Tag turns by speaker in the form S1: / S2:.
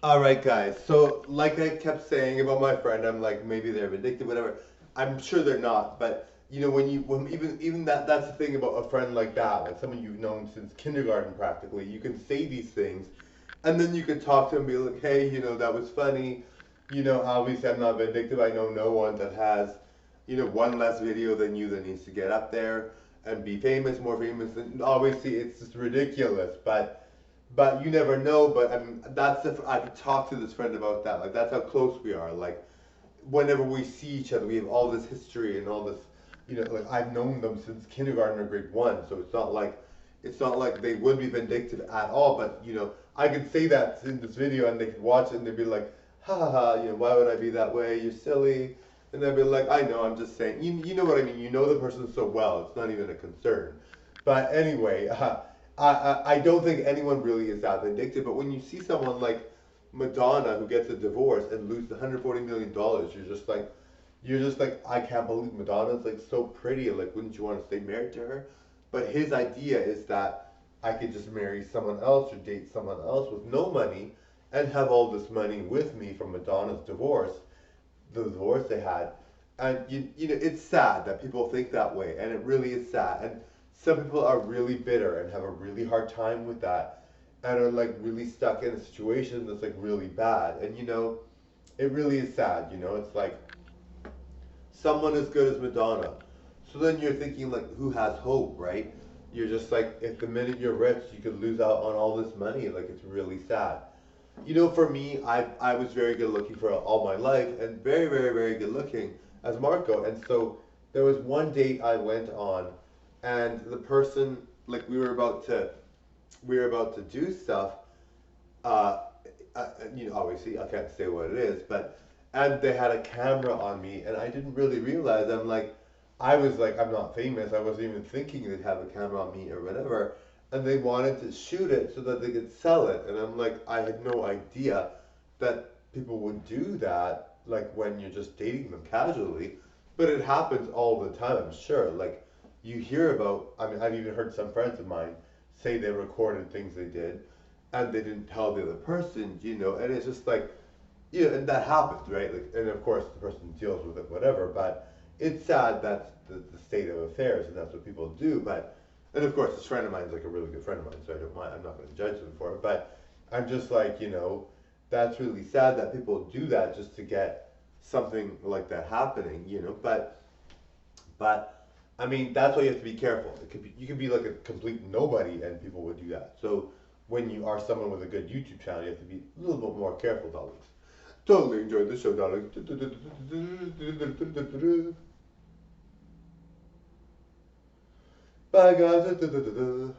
S1: All right, guys. So, like I kept saying about my friend, I'm like maybe they're vindictive, whatever. I'm sure they're not, but when even that's the thing about a friend like that, like someone you've known since kindergarten practically. You can say these things, and then you can talk to them and be like, hey, that was funny. Obviously I'm not vindictive. I know no one that has, one less video than you that needs to get up there and be famous, more famous. And obviously it's just ridiculous, but you never know. But I mean, I could talk to this friend about that. Like that's how close we are. Like whenever we see each other, we have all this history and all this. Like I've known them since kindergarten or grade one, so it's not like they would be vindictive at all. But I could say that in this video, and they could watch it, and they'd be like, ha ha ha. Why would I be that way? You're silly. And I'd be like, I know. I'm just saying. You know what I mean. You know the person so well. It's not even a concern. But anyway, I don't think anyone really is that vindictive. But when you see someone like Madonna who gets a divorce and loses $140 million, you're just like I can't believe Madonna's like so pretty. Like, wouldn't you want to stay married to her? But his idea is that I could just marry someone else or date someone else with no money and have all this money with me from Madonna's divorce, the divorce they had. And it's sad that people think that way, and it really is sad. And some people are really bitter and have a really hard time with that, and are like really stuck in a situation that's like really bad. And it really is sad. It's like someone as good as Madonna. So then you're thinking like, who has hope, right? You're just like, if the minute you're rich, you could lose out on all this money. Like it's really sad. For me, I was very good looking for all my life, and very, very, very good looking as Marco. And so there was one date I went on, and the person, like, we were about to do stuff. Uh, Obviously I can't say what it is, but and they had a camera on me, and I didn't really realize. I was like, I'm not famous. I wasn't even thinking they'd have a camera on me or whatever. And they wanted to shoot it so that they could sell it. And I'm like, I had no idea that people would do that, like when you're just dating them casually. But it happens all the time, I'm sure. Like, you hear about, I mean, I've even heard some friends of mine say they recorded things they did and they didn't tell the other person, and it's just like, and that happens, right? Like, and of course the person deals with it, whatever. But it's sad that's the state of affairs, and that's what people do. But and of course, this friend of mine is like a really good friend of mine, so I don't mind. I'm not going to judge them for it. But I'm just like, that's really sad that people do that just to get something like that happening, But I mean, that's why you have to be careful. You could be like a complete nobody, and people would do that. So when you are someone with a good YouTube channel, you have to be a little bit more careful, darlings. Totally enjoyed the show, darling. Bye, guys.